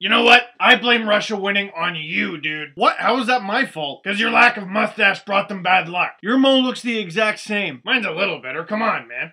You know what? I blame Russia winning on you, dude. What? How is that my fault? Because your lack of mustache brought them bad luck. Your mo looks the exact same. Mine's a little better. Come on, man.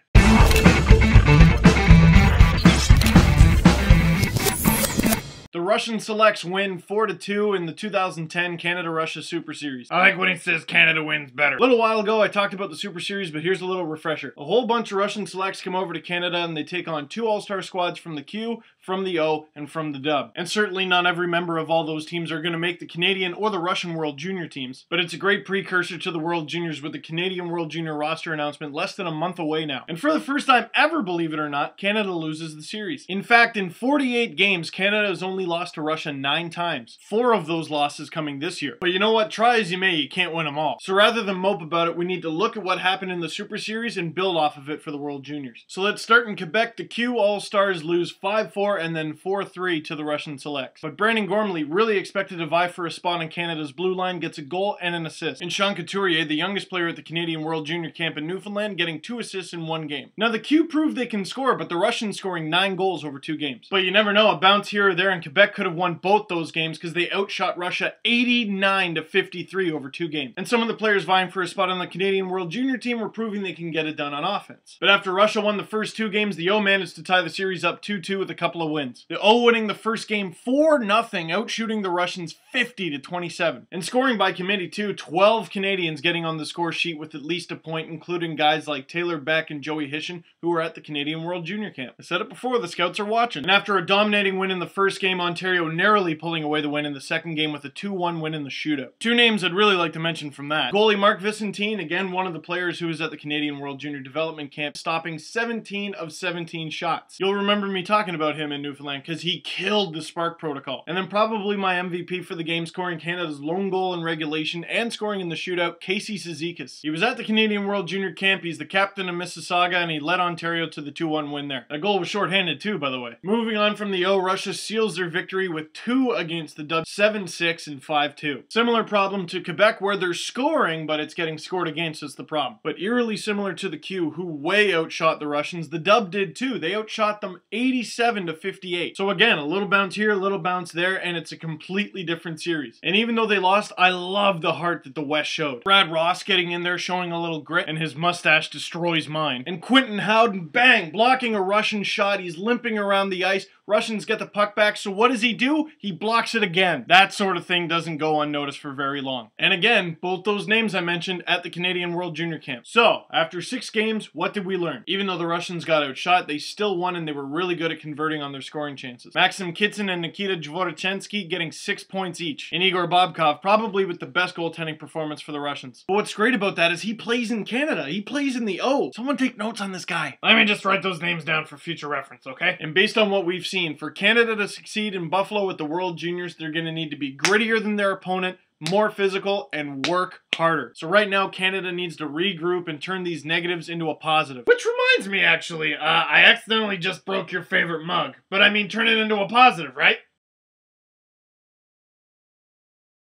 The Russian selects win 4-2 in the 2010 Canada-Russia Super Series. I like when he says Canada wins better. A little while ago, I talked about the Super Series, but here's a little refresher. A whole bunch of Russian selects come over to Canada, and they take on 2 All-Star squads from the Q, from the O, and from the Dub. And certainly not every member of all those teams are going to make the Canadian or the Russian World Junior teams, but it's a great precursor to the World Juniors with the Canadian World Junior roster announcement less than a month away now. And for the first time ever, believe it or not, Canada loses the series. In fact, in 48 games, Canada has only lost to Russia 9 times. 4 of those losses coming this year. But you know what? Try as you may, you can't win them all. So rather than mope about it, we need to look at what happened in the Super Series and build off of it for the World Juniors. So let's start in Quebec. The Q All-Stars lose 5-4 and then 4-3 to the Russian selects. But Brandon Gormley, really expected to vie for a spot on Canada's blue line, gets a goal and an assist. And Sean Couturier, the youngest player at the Canadian World Junior Camp in Newfoundland, getting 2 assists in 1 game. Now the Q proved they can score, but the Russians scoring 9 goals over 2 games. But you never know, a bounce here or there, and Quebec could have won both those games because they outshot Russia 89-53 over 2 games. And some of the players vying for a spot on the Canadian World Junior team were proving they can get it done on offense. But after Russia won the first 2 games, the O managed to tie the series up 2-2 with a couple of wins. The O winning the first game 4-0, outshooting the Russians 50-27. And scoring by committee too, 12 Canadians getting on the score sheet with at least a point, including guys like Taylor Beck and Joey Hishin, who were at the Canadian World Junior Camp. I said it before, the scouts are watching. And after a dominating win in the first game, Ontario narrowly pulling away the win in the second game with a 2-1 win in the shootout. 2 names I'd really like to mention from that. Goalie Mark Vicentine, again one of the players who was at the Canadian World Junior Development Camp, stopping 17 of 17 shots. You'll remember me talking about him in Newfoundland because he killed the Spark protocol. And then probably my MVP for the game, scoring Canada's lone goal in regulation and scoring in the shootout, Casey Cizikas. He was at the Canadian World Junior Camp, he's the captain of Mississauga, and he led Ontario to the 2-1 win there. That goal was shorthanded too, by the way. Moving on from the O, Russia seals their victory with 2 against the Dub, 7-6 and 5-2. Similar problem to Quebec where they're scoring, but it's getting scored against is the problem. But eerily similar to the Q, who way outshot the Russians, the Dub did too. They outshot them 87-58. So again, a little bounce here, a little bounce there, and it's a completely different series. And even though they lost, I love the heart that the West showed. Brad Ross getting in there, showing a little grit, and his mustache destroys mine. And Quentin Howden, bang, blocking a Russian shot. He's limping around the ice. Russians get the puck back, so what does he do? He blocks it again. That sort of thing doesn't go unnoticed for very long. And again, both those names I mentioned at the Canadian World Junior Camp. So, after 6 games, what did we learn? Even though the Russians got outshot, they still won and they were really good at converting on their scoring chances. Maxim Kitsin and Nikita Dvorachensky getting 6 points each. And Igor Bobkov probably with the best goaltending performance for the Russians. But what's great about that is he plays in Canada. He plays in the O. Someone take notes on this guy. Let me just write those names down for future reference, okay? And based on what we've seen, for Canada to succeed in Buffalo with the World Juniors, they're going to need to be grittier than their opponent, more physical, and work harder. So right now, Canada needs to regroup and turn these negatives into a positive. Which reminds me, actually, I accidentally just broke your favorite mug. But I mean, turn it into a positive, right?